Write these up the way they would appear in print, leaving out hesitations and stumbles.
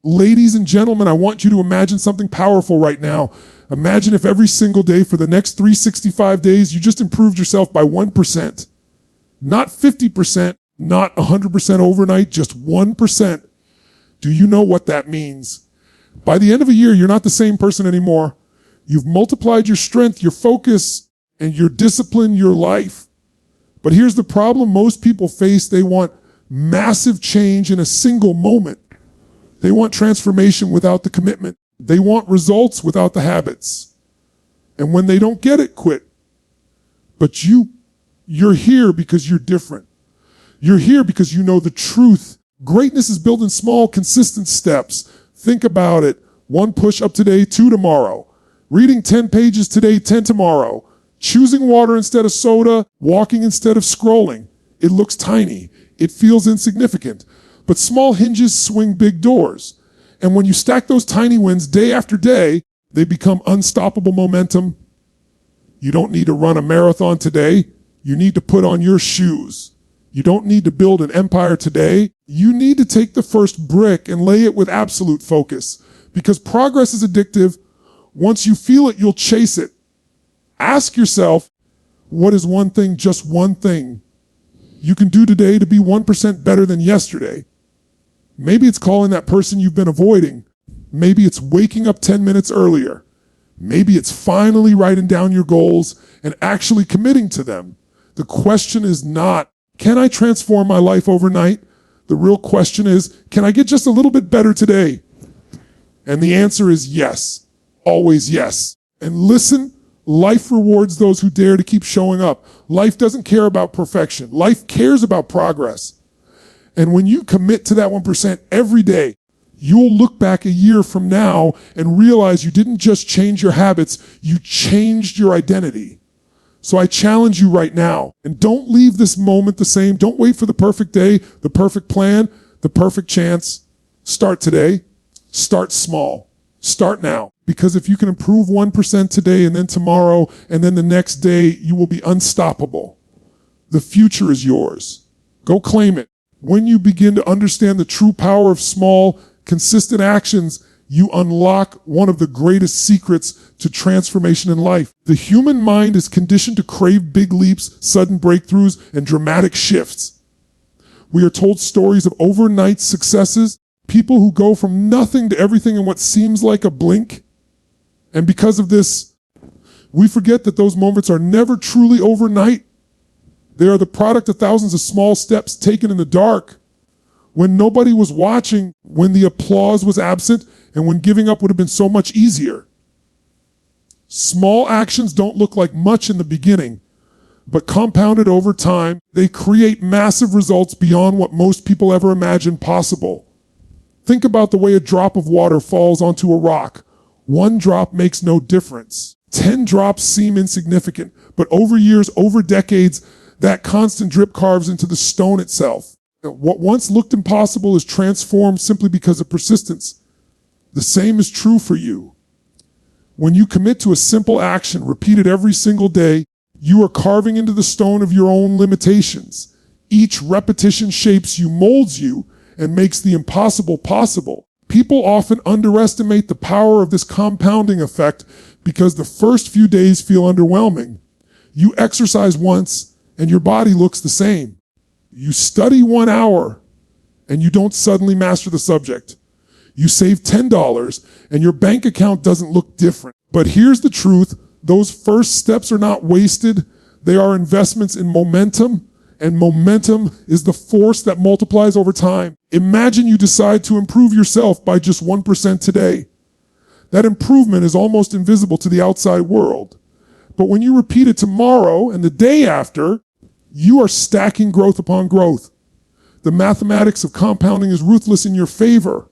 Ladies and gentlemen, I want you to imagine something powerful right now. Imagine if every single day for the next 365 days, you just improved yourself by 1%. Not 50%, not 100% overnight, just 1%. Do you know what that means? By the end of a year, you're not the same person anymore. You've multiplied your strength, your focus, and your discipline, your life. But here's the problem most people face. They want massive change in a single moment. They want transformation without the commitment. They want results without the habits. And when they don't get it, quit. But you're here because you're different. You're here because you know the truth. Greatness is built in small, consistent steps. Think about it. 1 push-up today, 2 tomorrow. Reading 10 pages today, 10 tomorrow. Choosing water instead of soda, walking instead of scrolling. It looks tiny. It feels insignificant. But small hinges swing big doors. And when you stack those tiny wins day after day, they become unstoppable momentum. You don't need to run a marathon today. You need to put on your shoes. You don't need to build an empire today. You need to take the first brick and lay it with absolute focus. Because progress is addictive. Once you feel it, you'll chase it. Ask yourself, what is one thing, just one thing, you can do today to be 1% better than yesterday? Maybe it's calling that person you've been avoiding. Maybe it's waking up 10 minutes earlier. Maybe it's finally writing down your goals and actually committing to them. The question is not, can I transform my life overnight? The real question is, can I get just a little bit better today? And the answer is yes. Always yes. And listen, life rewards those who dare to keep showing up. Life doesn't care about perfection. Life cares about progress. And when you commit to that 1% every day, you'll look back a year from now and realize you didn't just change your habits, you changed your identity. So I challenge you right now, and don't leave this moment the same. Don't wait for the perfect day, the perfect plan, the perfect chance. Start today. Start small. Start now. Because if you can improve 1% today and then tomorrow and then the next day, you will be unstoppable. The future is yours. Go claim it. When you begin to understand the true power of small, consistent actions, you unlock one of the greatest secrets to transformation in life. The human mind is conditioned to crave big leaps, sudden breakthroughs, and dramatic shifts. We are told stories of overnight successes, people who go from nothing to everything in what seems like a blink. And because of this, we forget that those moments are never truly overnight. They are the product of thousands of small steps taken in the dark, when nobody was watching, when the applause was absent, and when giving up would have been so much easier. Small actions don't look like much in the beginning, but compounded over time, they create massive results beyond what most people ever imagined possible. Think about the way a drop of water falls onto a rock. 1 drop makes no difference. 10 drops seem insignificant, but over years, over decades, that constant drip carves into the stone itself. What once looked impossible is transformed simply because of persistence. The same is true for you. When you commit to a simple action, repeated every single day, you are carving into the stone of your own limitations. Each repetition shapes you, molds you, and makes the impossible possible. People often underestimate the power of this compounding effect because the first few days feel underwhelming. You exercise once, and your body looks the same. You study 1 hour, and you don't suddenly master the subject. You save $10, and your bank account doesn't look different. But here's the truth. Those first steps are not wasted. They are investments in momentum, and momentum is the force that multiplies over time. Imagine you decide to improve yourself by just 1% today. That improvement is almost invisible to the outside world. But when you repeat it tomorrow and the day after, you are stacking growth upon growth. The mathematics of compounding is ruthless in your favor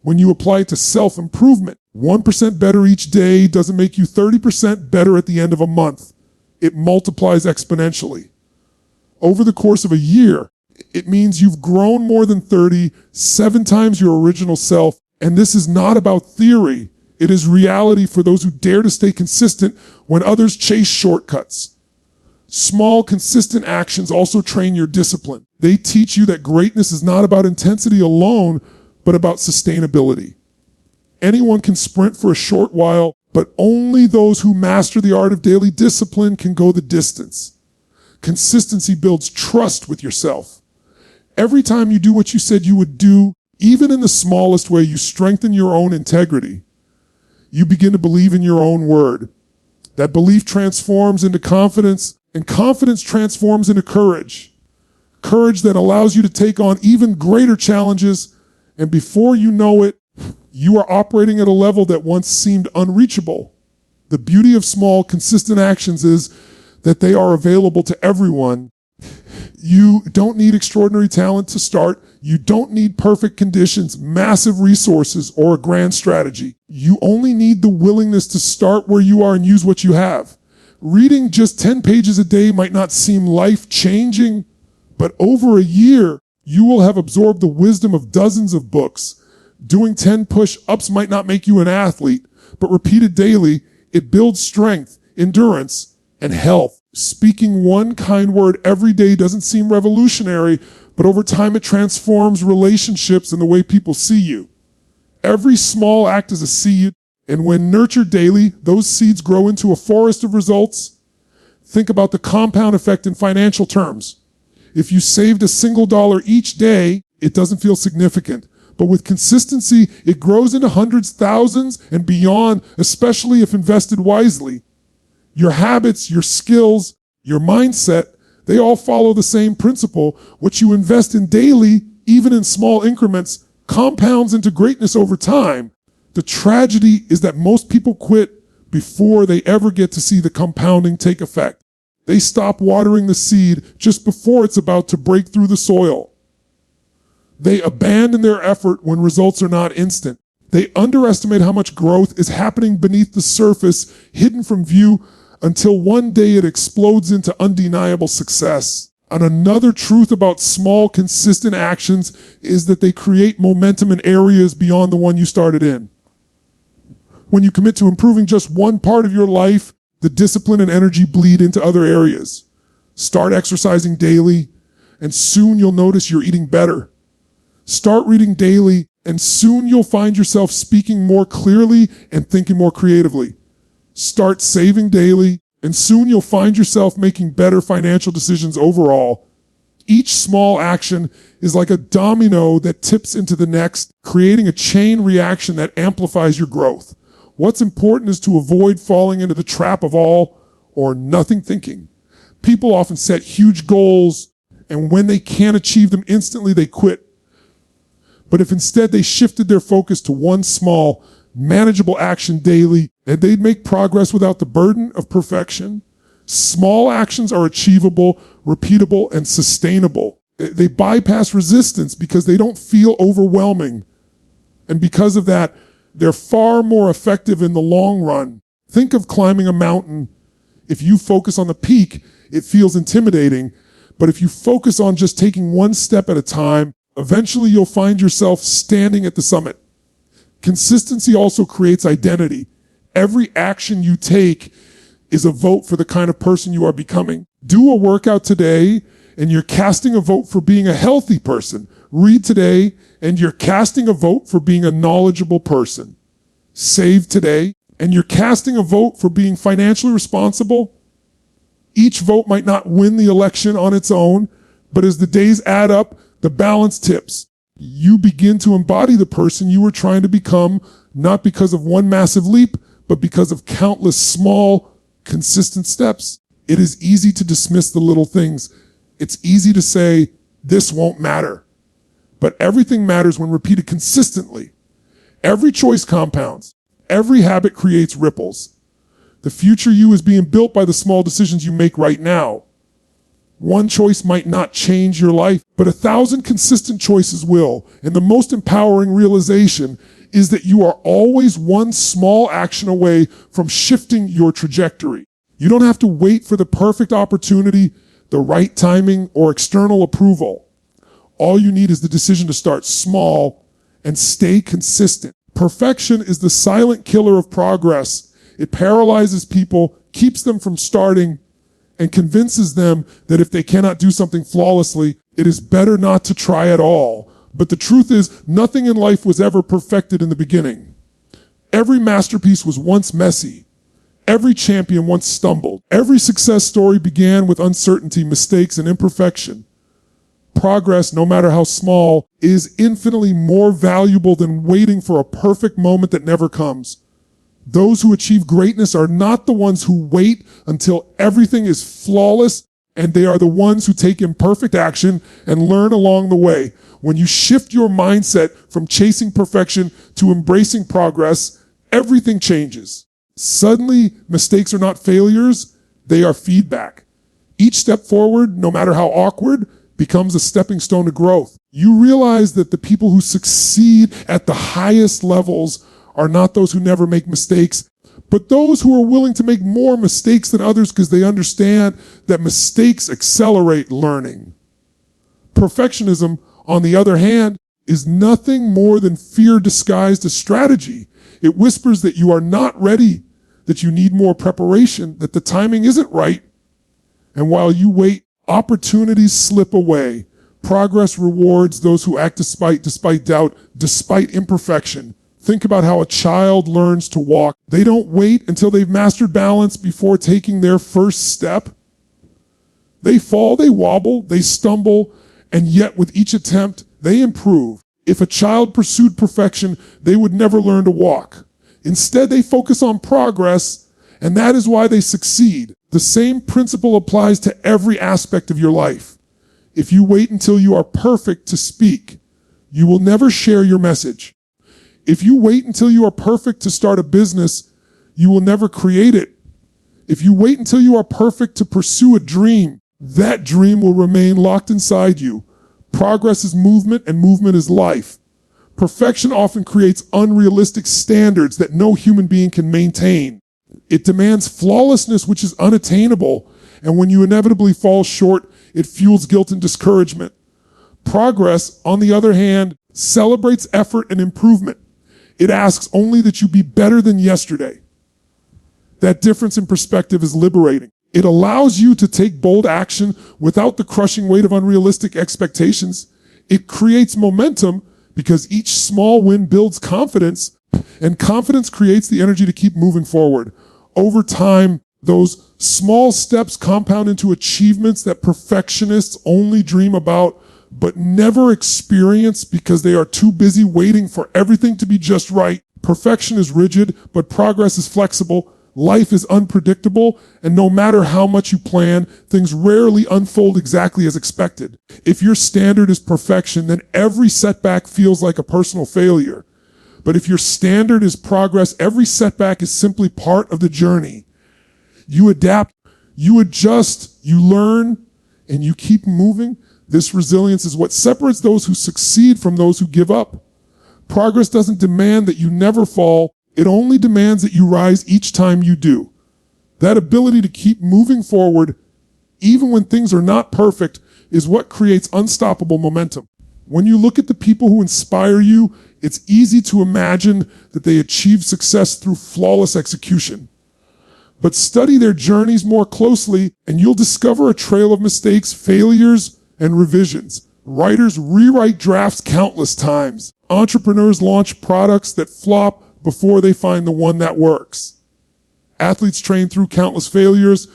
when you apply it to self-improvement. 1% better each day doesn't make you 30% better at the end of a month. It multiplies exponentially. Over the course of a year, it means you've grown more than 7 times your original self. And this is not about theory. It is reality for those who dare to stay consistent when others chase shortcuts. Small, consistent actions also train your discipline. They teach you that greatness is not about intensity alone, but about sustainability. Anyone can sprint for a short while, but only those who master the art of daily discipline can go the distance. Consistency builds trust with yourself. Every time you do what you said you would do, even in the smallest way, you strengthen your own integrity. You begin to believe in your own word. That belief transforms into confidence, and confidence transforms into courage. Courage that allows you to take on even greater challenges, and before you know it, you are operating at a level that once seemed unreachable. The beauty of small, consistent actions is that they are available to everyone. You don't need extraordinary talent to start. You don't need perfect conditions, massive resources, or a grand strategy. You only need the willingness to start where you are and use what you have. Reading just 10 pages a day might not seem life-changing, but over a year, you will have absorbed the wisdom of dozens of books. Doing 10 push-ups might not make you an athlete, but repeated daily, it builds strength, endurance, and health. Speaking one kind word every day doesn't seem revolutionary, but over time it transforms relationships and the way people see you. Every small act is a seed, and when nurtured daily, those seeds grow into a forest of results. Think about the compound effect in financial terms. If you saved a single dollar each day, it doesn't feel significant. But with consistency, it grows into hundreds, thousands, and beyond, especially if invested wisely. Your habits, your skills, your mindset, they all follow the same principle. What you invest in daily, even in small increments, compounds into greatness over time. The tragedy is that most people quit before they ever get to see the compounding take effect. They stop watering the seed just before it's about to break through the soil. They abandon their effort when results are not instant. They underestimate how much growth is happening beneath the surface, hidden from view, until one day it explodes into undeniable success. And another truth about small, consistent actions is that they create momentum in areas beyond the one you started in. When you commit to improving just one part of your life, the discipline and energy bleed into other areas. Start exercising daily, and soon you'll notice you're eating better. Start reading daily, and soon you'll find yourself speaking more clearly and thinking more creatively. Start saving daily, and soon you'll find yourself making better financial decisions overall. Each small action is like a domino that tips into the next, creating a chain reaction that amplifies your growth. What's important is to avoid falling into the trap of all or nothing thinking. People often set huge goals, and when they can't achieve them instantly, they quit. But if instead they shifted their focus to one small, manageable action daily, and they'd make progress without the burden of perfection. Small actions are achievable, repeatable, and sustainable. They bypass resistance because they don't feel overwhelming. And because of that, they're far more effective in the long run. Think of climbing a mountain. If you focus on the peak, it feels intimidating. But if you focus on just taking one step at a time, eventually you'll find yourself standing at the summit. Consistency also creates identity. Every action you take is a vote for the kind of person you are becoming. Do a workout today, and you're casting a vote for being a healthy person. Read today, and you're casting a vote for being a knowledgeable person. Save today, and you're casting a vote for being financially responsible. Each vote might not win the election on its own, but as the days add up, the balance tips. You begin to embody the person you were trying to become, not because of one massive leap, but because of countless small, consistent steps. It is easy to dismiss the little things. It's easy to say, this won't matter. But everything matters when repeated consistently. Every choice compounds. Every habit creates ripples. The future you is being built by the small decisions you make right now. One choice might not change your life, but 1,000 consistent choices will. And the most empowering realization is that you are always one small action away from shifting your trajectory. You don't have to wait for the perfect opportunity, the right timing, or external approval. All you need is the decision to start small and stay consistent. Perfection is the silent killer of progress. It paralyzes people, keeps them from starting, and convinces them that if they cannot do something flawlessly, it is better not to try at all. But the truth is, nothing in life was ever perfected in the beginning. Every masterpiece was once messy. Every champion once stumbled. Every success story began with uncertainty, mistakes, and imperfection. Progress, no matter how small, is infinitely more valuable than waiting for a perfect moment that never comes. Those who achieve greatness are not the ones who wait until everything is flawless, and they are the ones who take imperfect action and learn along the way. When you shift your mindset from chasing perfection to embracing progress, everything changes. Suddenly, mistakes are not failures, they are feedback. Each step forward, no matter how awkward, becomes a stepping stone to growth. You realize that the people who succeed at the highest levels are not those who never make mistakes, but those who are willing to make more mistakes than others because they understand that mistakes accelerate learning. Perfectionism, on the other hand, is nothing more than fear disguised as strategy. It whispers that you are not ready, that you need more preparation, that the timing isn't right. And while you wait, opportunities slip away. Progress rewards those who act despite doubt, despite imperfection. Think about how a child learns to walk. They don't wait until they've mastered balance before taking their first step. They fall, they wobble, they stumble, and yet with each attempt, they improve. If a child pursued perfection, they would never learn to walk. Instead, they focus on progress, and that is why they succeed. The same principle applies to every aspect of your life. If you wait until you are perfect to speak, you will never share your message. If you wait until you are perfect to start a business, you will never create it. If you wait until you are perfect to pursue a dream, that dream will remain locked inside you. Progress is movement, and movement is life. Perfection often creates unrealistic standards that no human being can maintain. It demands flawlessness, which is unattainable, and when you inevitably fall short, it fuels guilt and discouragement. Progress, on the other hand, celebrates effort and improvement. It asks only that you be better than yesterday. That difference in perspective is liberating. It allows you to take bold action without the crushing weight of unrealistic expectations. It creates momentum because each small win builds confidence, and confidence creates the energy to keep moving forward. Over time, those small steps compound into achievements that perfectionists only dream about but never experience because they are too busy waiting for everything to be just right. Perfection is rigid, but progress is flexible. Life is unpredictable, and no matter how much you plan, things rarely unfold exactly as expected. If your standard is perfection, then every setback feels like a personal failure. But if your standard is progress, every setback is simply part of the journey. You adapt, you adjust, you learn, and you keep moving. This resilience is what separates those who succeed from those who give up. Progress doesn't demand that you never fall. It only demands that you rise each time you do. That ability to keep moving forward, even when things are not perfect, is what creates unstoppable momentum. When you look at the people who inspire you, it's easy to imagine that they achieve success through flawless execution. But study their journeys more closely, and you'll discover a trail of mistakes, failures, and revisions. Writers rewrite drafts countless times. Entrepreneurs launch products that flop before they find the one that works. Athletes train through countless failures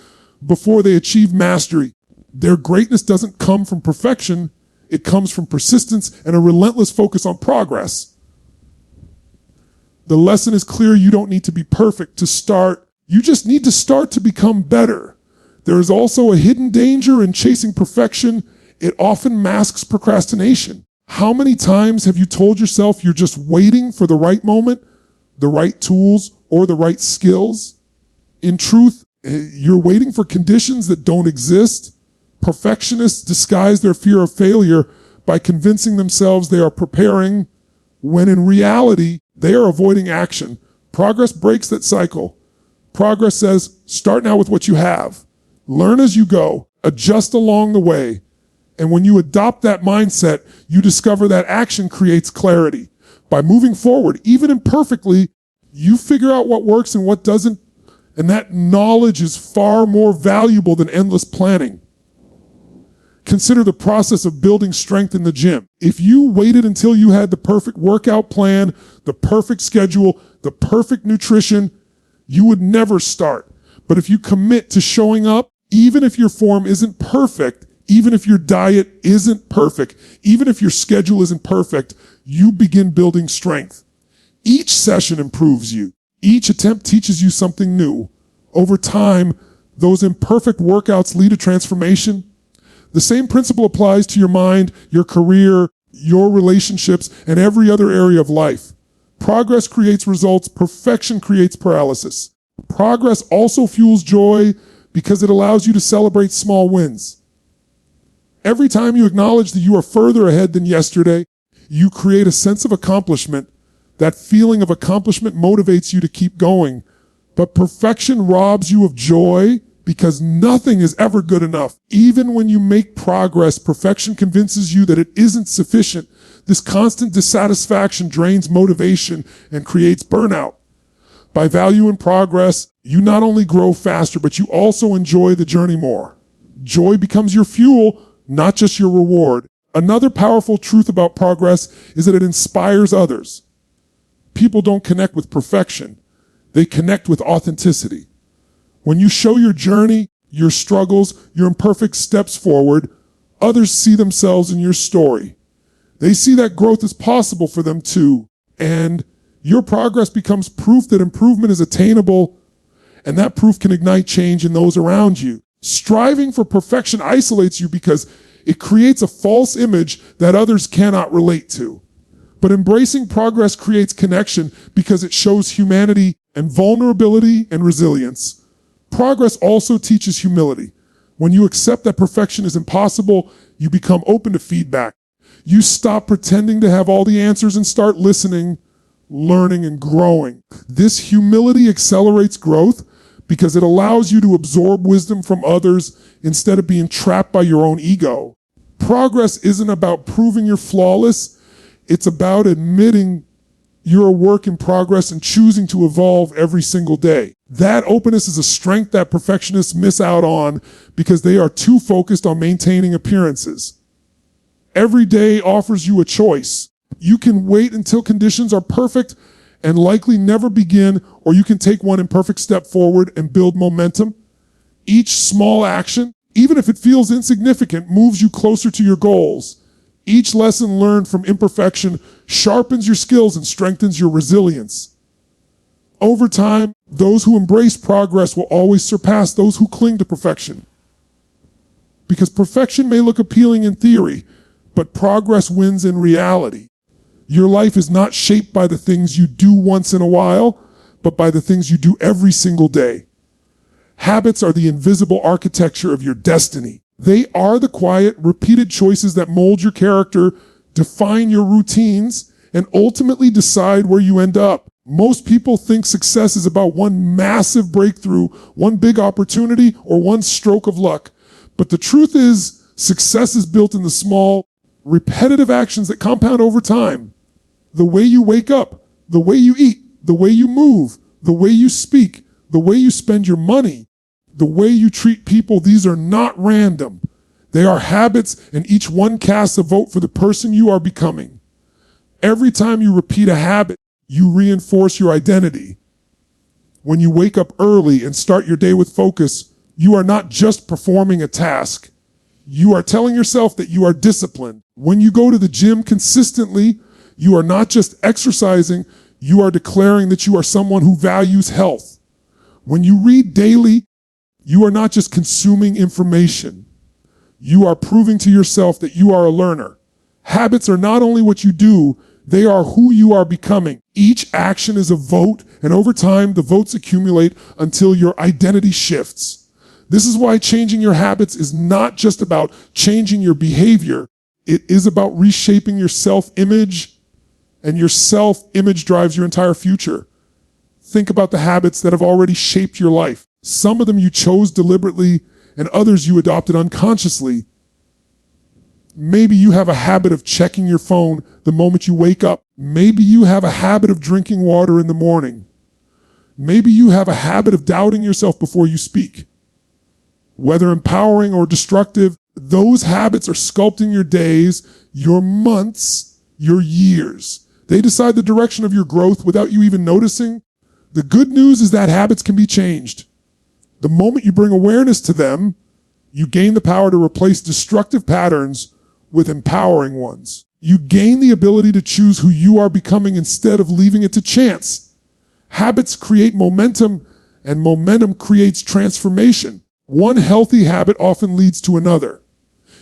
before they achieve mastery. Their greatness doesn't come from perfection. It comes from persistence and a relentless focus on progress. The lesson is clear. You don't need to be perfect to start. You just need to start to become better. There is also a hidden danger in chasing perfection. It often masks procrastination. How many times have you told yourself you're just waiting for the right moment, the right tools, or the right skills? In truth, you're waiting for conditions that don't exist. Perfectionists disguise their fear of failure by convincing themselves they are preparing, when in reality, they are avoiding action. Progress breaks that cycle. Progress says, start now with what you have. Learn as you go. Adjust along the way. And when you adopt that mindset, you discover that action creates clarity. By moving forward, even imperfectly, you figure out what works and what doesn't, and that knowledge is far more valuable than endless planning. Consider the process of building strength in the gym. If you waited until you had the perfect workout plan, the perfect schedule, the perfect nutrition, you would never start. But if you commit to showing up, even if your form isn't perfect, even if your diet isn't perfect, even if your schedule isn't perfect, you begin building strength. Each session improves you. Each attempt teaches you something new. Over time, those imperfect workouts lead to transformation. The same principle applies to your mind, your career, your relationships, and every other area of life. Progress creates results. Perfection creates paralysis. Progress also fuels joy because it allows you to celebrate small wins. Every time you acknowledge that you are further ahead than yesterday, you create a sense of accomplishment. That feeling of accomplishment motivates you to keep going. But perfection robs you of joy because nothing is ever good enough. Even when you make progress, perfection convinces you that it isn't sufficient. This constant dissatisfaction drains motivation and creates burnout. By valuing progress, you not only grow faster, but you also enjoy the journey more. Joy becomes your fuel, not just your reward. Another powerful truth about progress is that it inspires others. People don't connect with perfection. They connect with authenticity. When you show your journey, your struggles, your imperfect steps forward, others see themselves in your story. They see that growth is possible for them too. And your progress becomes proof that improvement is attainable, and that proof can ignite change in those around you. Striving for perfection isolates you because it creates a false image that others cannot relate to. But embracing progress creates connection because it shows humanity and vulnerability and resilience. Progress also teaches humility. When you accept that perfection is impossible, you become open to feedback. You stop pretending to have all the answers and start listening, learning, and growing. This humility accelerates growth because it allows you to absorb wisdom from others instead of being trapped by your own ego. Progress isn't about proving you're flawless. It's about admitting you're a work in progress and choosing to evolve every single day. That openness is a strength that perfectionists miss out on because they are too focused on maintaining appearances. Every day offers you a choice. You can wait until conditions are perfect and likely never begin, or you can take one imperfect step forward and build momentum. Each small action, even if it feels insignificant, moves you closer to your goals. Each lesson learned from imperfection sharpens your skills and strengthens your resilience. Over time, those who embrace progress will always surpass those who cling to perfection. Because perfection may look appealing in theory, but progress wins in reality. Your life is not shaped by the things you do once in a while, but by the things you do every single day. Habits are the invisible architecture of your destiny. They are the quiet, repeated choices that mold your character, define your routines, and ultimately decide where you end up. Most people think success is about one massive breakthrough, one big opportunity, or one stroke of luck. But the truth is, success is built in the small, repetitive actions that compound over time. The way you wake up, the way you eat, the way you move, the way you speak, the way you spend your money, the way you treat people, these are not random. They are habits, and each one casts a vote for the person you are becoming. Every time you repeat a habit, you reinforce your identity. When you wake up early and start your day with focus, you are not just performing a task. You are telling yourself that you are disciplined. When you go to the gym consistently, you are not just exercising, you are declaring that you are someone who values health. When you read daily, you are not just consuming information. You are proving to yourself that you are a learner. Habits are not only what you do, they are who you are becoming. Each action is a vote, and over time, the votes accumulate until your identity shifts. This is why changing your habits is not just about changing your behavior. It is about reshaping your self-image, and your self-image drives your entire future. Think about the habits that have already shaped your life. Some of them you chose deliberately, and others you adopted unconsciously. Maybe you have a habit of checking your phone the moment you wake up. Maybe you have a habit of drinking water in the morning. Maybe you have a habit of doubting yourself before you speak. Whether empowering or destructive, Those habits are sculpting your days, your months, your years. They decide the direction of your growth without you even noticing. The good news is that habits can be changed. The moment you bring awareness to them, you gain the power to replace destructive patterns with empowering ones. You gain the ability to choose who you are becoming instead of leaving it to chance. Habits create momentum, and momentum creates transformation. One healthy habit often leads to another.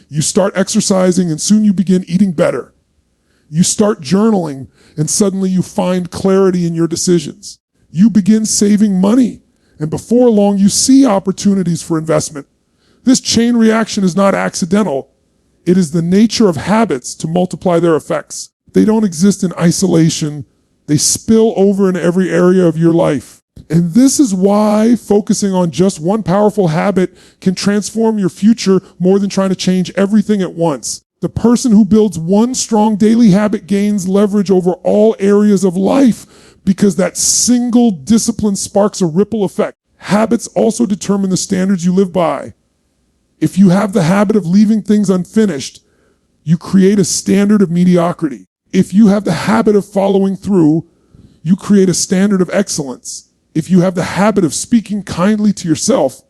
You start exercising and soon you begin eating better. You start journaling and suddenly you find clarity in your decisions. You begin saving money and before long you see opportunities for investment. This chain reaction is not accidental. It is the nature of habits to multiply their effects. They don't exist in isolation. They spill over in every area of your life. And this is why focusing on just one powerful habit can transform your future more than trying to change everything at once. The person who builds one strong daily habit gains leverage over all areas of life because that single discipline sparks a ripple effect. Habits also determine the standards you live by. If you have the habit of leaving things unfinished, you create a standard of mediocrity. If you have the habit of following through, you create a standard of excellence. If you have the habit of speaking kindly to yourself,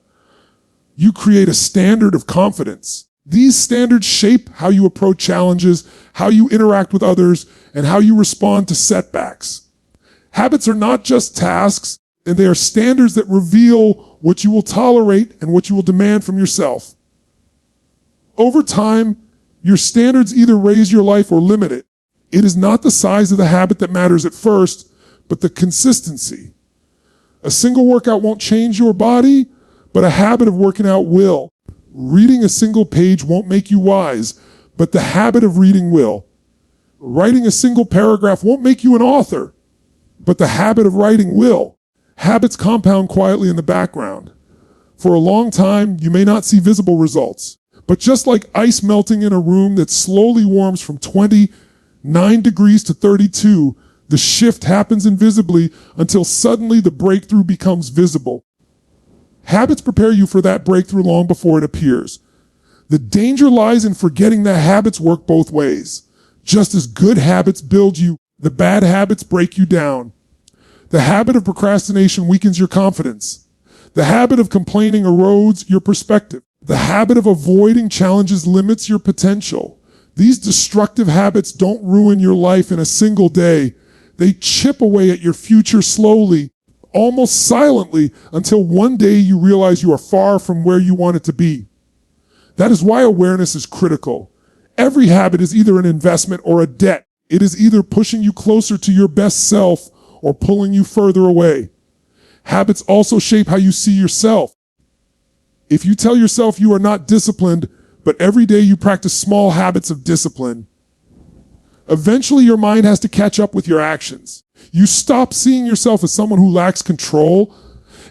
you create a standard of confidence. These standards shape how you approach challenges, how you interact with others, and how you respond to setbacks. Habits are not just tasks, and they are standards that reveal what you will tolerate and what you will demand from yourself. Over time, your standards either raise your life or limit it. It is not the size of the habit that matters at first, but the consistency. A single workout won't change your body, but a habit of working out will. Reading a single page won't make you wise, but the habit of reading will. Writing a single paragraph won't make you an author, but the habit of writing will. Habits compound quietly in the background. For a long time, you may not see visible results, but just like ice melting in a room that slowly warms from 29 degrees to 32, the shift happens invisibly until suddenly the breakthrough becomes visible. Habits prepare you for that breakthrough long before it appears. The danger lies in forgetting that habits work both ways. Just as good habits build you, the bad habits break you down. The habit of procrastination weakens your confidence. The habit of complaining erodes your perspective. The habit of avoiding challenges limits your potential. These destructive habits don't ruin your life in a single day. They chip away at your future slowly, almost silently, until one day you realize you are far from where you want it to be. That is why awareness is critical. Every habit is either an investment or a debt. It is either pushing you closer to your best self or pulling you further away. Habits also shape how you see yourself. If you tell yourself you are not disciplined, but every day you practice small habits of discipline, eventually your mind has to catch up with your actions. You stop seeing yourself as someone who lacks control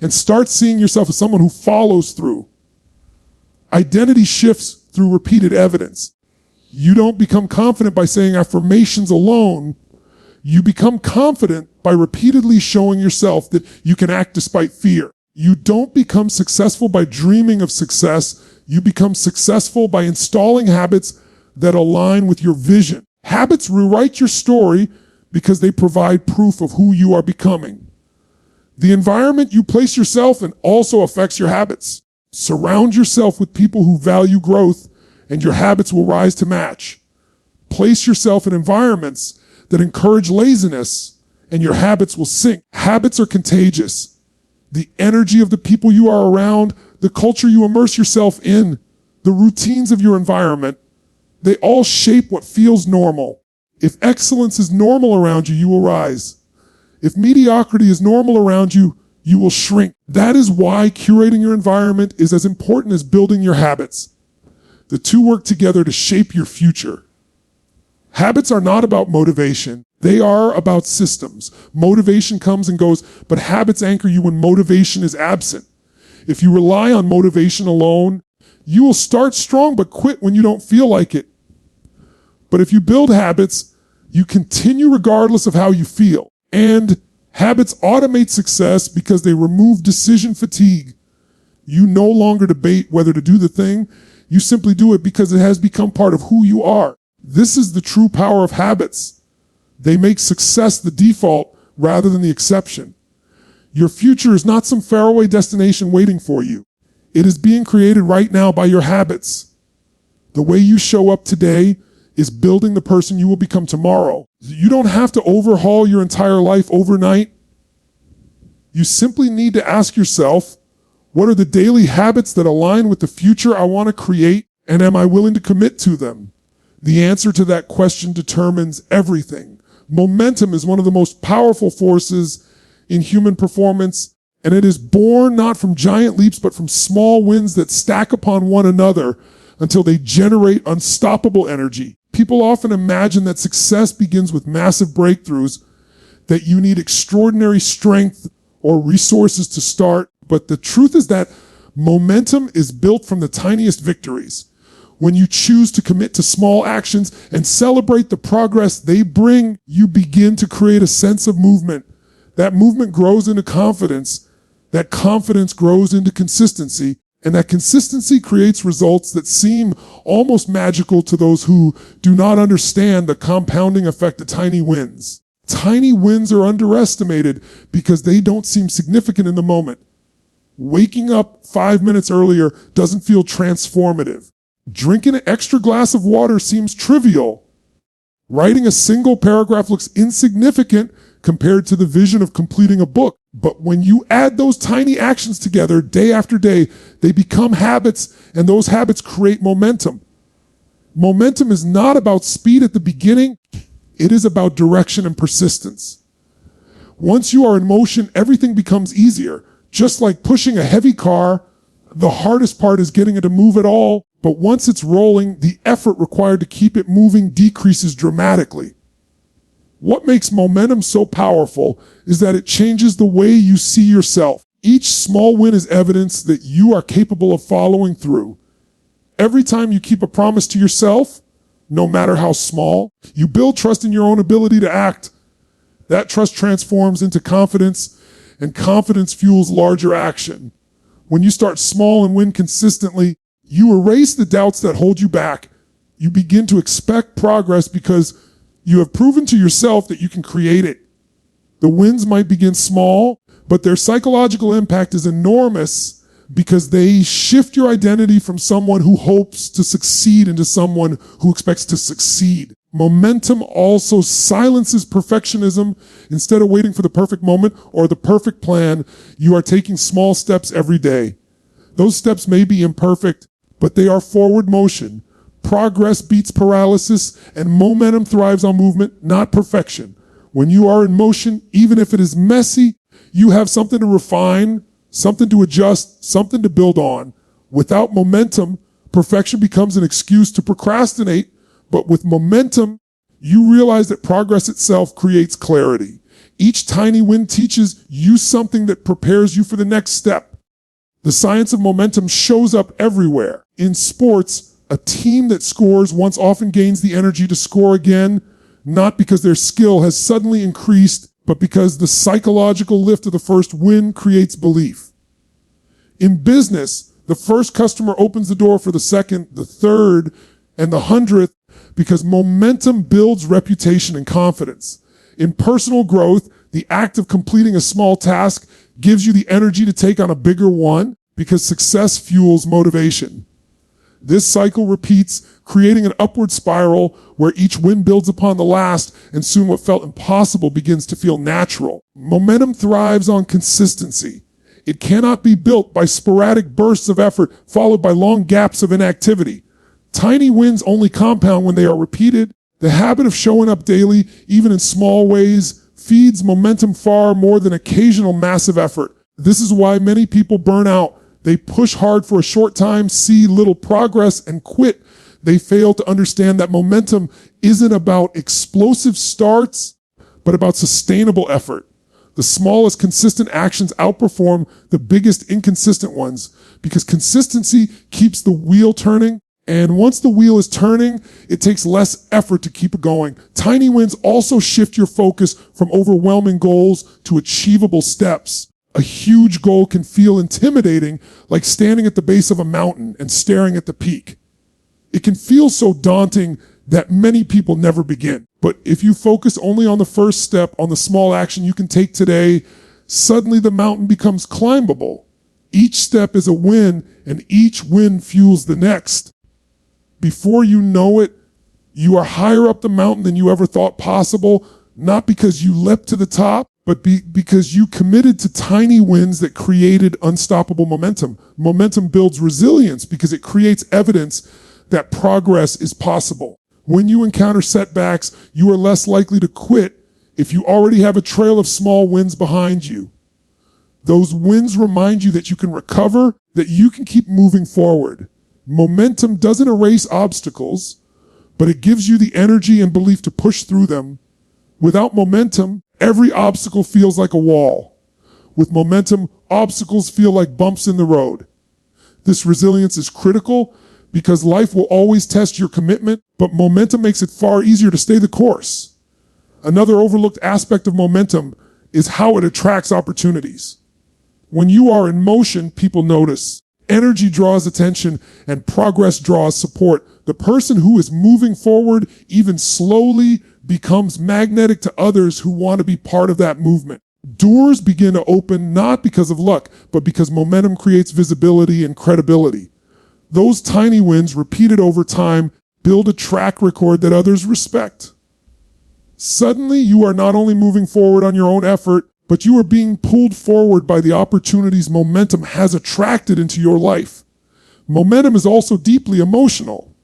and start seeing yourself as someone who follows through. Identity shifts through repeated evidence. You don't become confident by saying affirmations alone. You become confident by repeatedly showing yourself that you can act despite fear. You don't become successful by dreaming of success. You become successful by installing habits that align with your vision. Habits rewrite your story because they provide proof of who you are becoming. The environment you place yourself in also affects your habits. Surround yourself with people who value growth, and your habits will rise to match. Place yourself in environments that encourage laziness, and your habits will sink. Habits are contagious. The energy of the people you are around, the culture you immerse yourself in, the routines of your environment, they all shape what feels normal. If excellence is normal around you, you will rise. If mediocrity is normal around you, you will shrink. That is why curating your environment is as important as building your habits. The two work together to shape your future. Habits are not about motivation. They are about systems. Motivation comes and goes, but habits anchor you when motivation is absent. If you rely on motivation alone, you will start strong but quit when you don't feel like it. But if you build habits, you continue regardless of how you feel. And habits automate success because they remove decision fatigue. You no longer debate whether to do the thing. You simply do it because it has become part of who you are. This is the true power of habits. They make success the default rather than the exception. Your future is not some faraway destination waiting for you. It is being created right now by your habits. The way you show up today is building the person you will become tomorrow. You don't have to overhaul your entire life overnight. You simply need to ask yourself, what are the daily habits that align with the future I want to create, and am I willing to commit to them? The answer to that question determines everything. Momentum is one of the most powerful forces in human performance, and it is born not from giant leaps, but from small wins that stack upon one another until they generate unstoppable energy. People often imagine that success begins with massive breakthroughs, that you need extraordinary strength or resources to start. But the truth is that momentum is built from the tiniest victories. When you choose to commit to small actions and celebrate the progress they bring, you begin to create a sense of movement. That movement grows into confidence. That confidence grows into consistency. And that consistency creates results that seem almost magical to those who do not understand the compounding effect of tiny wins. Tiny wins are underestimated because they don't seem significant in the moment. Waking up 5 minutes earlier doesn't feel transformative. Drinking an extra glass of water seems trivial. Writing a single paragraph looks insignificant compared to the vision of completing a book. But when you add those tiny actions together day after day, they become habits, and those habits create momentum. Momentum is not about speed at the beginning. It is about direction and persistence. Once you are in motion, everything becomes easier. Just like pushing a heavy car, the hardest part is getting it to move at all. But once it's rolling, the effort required to keep it moving decreases dramatically. What makes momentum so powerful is that it changes the way you see yourself. Each small win is evidence that you are capable of following through. Every time you keep a promise to yourself, no matter how small, you build trust in your own ability to act. That trust transforms into confidence, and confidence fuels larger action. When you start small and win consistently, you erase the doubts that hold you back. You begin to expect progress because you have proven to yourself that you can create it. The wins might begin small, but their psychological impact is enormous because they shift your identity from someone who hopes to succeed into someone who expects to succeed. Momentum also silences perfectionism. Instead of waiting for the perfect moment or the perfect plan, you are taking small steps every day. Those steps may be imperfect, but they are forward motion. Progress beats paralysis, and momentum thrives on movement, not perfection. When you are in motion, even if it is messy, you have something to refine, something to adjust, something to build on. Without momentum, perfection becomes an excuse to procrastinate. But with momentum, you realize that progress itself creates clarity. Each tiny win teaches you something that prepares you for the next step. The science of momentum shows up everywhere. In sports, a team that scores once often gains the energy to score again, not because their skill has suddenly increased, but because the psychological lift of the first win creates belief. In business, the first customer opens the door for the second, the third, and the 100th, because momentum builds reputation and confidence. In personal growth, the act of completing a small task gives you the energy to take on a bigger one because success fuels motivation. This cycle repeats, creating an upward spiral where each win builds upon the last, and soon what felt impossible begins to feel natural. Momentum thrives on consistency. It cannot be built by sporadic bursts of effort followed by long gaps of inactivity. Tiny wins only compound when they are repeated. The habit of showing up daily, even in small ways, feeds momentum far more than occasional massive effort. This is why many people burn out. They push hard for a short time, see little progress, and quit. They fail to understand that momentum isn't about explosive starts, but about sustainable effort. The smallest consistent actions outperform the biggest inconsistent ones because consistency keeps the wheel turning. And once the wheel is turning, it takes less effort to keep it going. Tiny wins also shift your focus from overwhelming goals to achievable steps. A huge goal can feel intimidating, like standing at the base of a mountain and staring at the peak. It can feel so daunting that many people never begin. But if you focus only on the first step, on the small action you can take today, suddenly the mountain becomes climbable. Each step is a win, and each win fuels the next. Before you know it, you are higher up the mountain than you ever thought possible, not because you leapt to the top, but because you committed to tiny wins that created unstoppable momentum. Momentum builds resilience because it creates evidence that progress is possible. When you encounter setbacks, you are less likely to quit if you already have a trail of small wins behind you. Those wins remind you that you can recover, that you can keep moving forward. Momentum doesn't erase obstacles, but it gives you the energy and belief to push through them. Without momentum, every obstacle feels like a wall. With momentum, obstacles feel like bumps in the road. This resilience is critical because life will always test your commitment, but momentum makes it far easier to stay the course. Another overlooked aspect of momentum is how it attracts opportunities. When you are in motion, people notice. Energy draws attention and progress draws support. The person who is moving forward, even slowly, becomes magnetic to others who want to be part of that movement. Doors begin to open not because of luck, but because momentum creates visibility and credibility. Those tiny wins, repeated over time, build a track record that others respect. Suddenly, you are not only moving forward on your own effort, but you are being pulled forward by the opportunities momentum has attracted into your life. Momentum is also deeply emotional.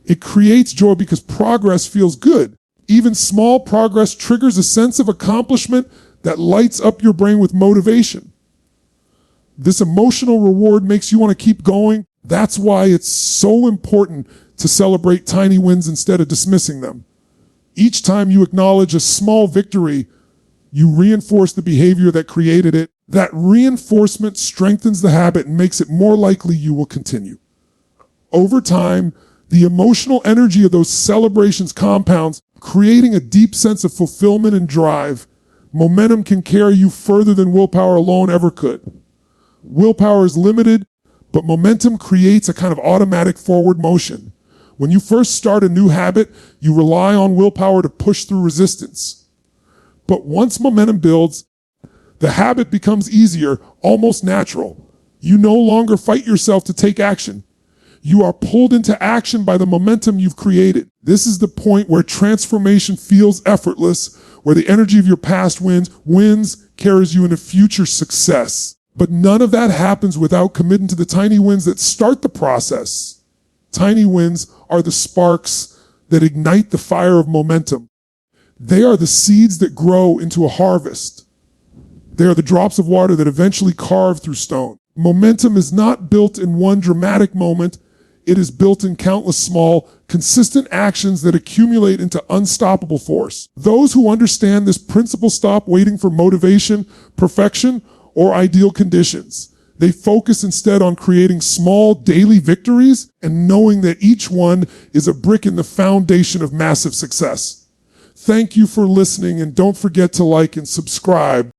It creates joy because progress feels good. Even small progress triggers a sense of accomplishment that lights up your brain with motivation. This emotional reward makes you want to keep going. That's why it's so important to celebrate tiny wins instead of dismissing them. Each time you acknowledge a small victory, you reinforce the behavior that created it. That reinforcement strengthens the habit and makes it more likely you will continue. Over time, the emotional energy of those celebrations compounds, creating a deep sense of fulfillment and drive. Momentum can carry you further than willpower alone ever could. Willpower is limited, but momentum creates a kind of automatic forward motion. When you first start a new habit, you rely on willpower to push through resistance. But once momentum builds, the habit becomes easier, almost natural. You no longer fight yourself to take action. You are pulled into action by the momentum you've created. This is the point where transformation feels effortless, where the energy of your past wins carries you into future success. But none of that happens without committing to the tiny wins that start the process. Tiny wins are the sparks that ignite the fire of momentum. They are the seeds that grow into a harvest. They are the drops of water that eventually carve through stone. Momentum is not built in one dramatic moment. It is built in countless small, consistent actions that accumulate into unstoppable force. Those who understand this principle stop waiting for motivation, perfection, or ideal conditions. They focus instead on creating small daily victories and knowing that each one is a brick in the foundation of massive success. Thank you for listening, and don't forget to like and subscribe.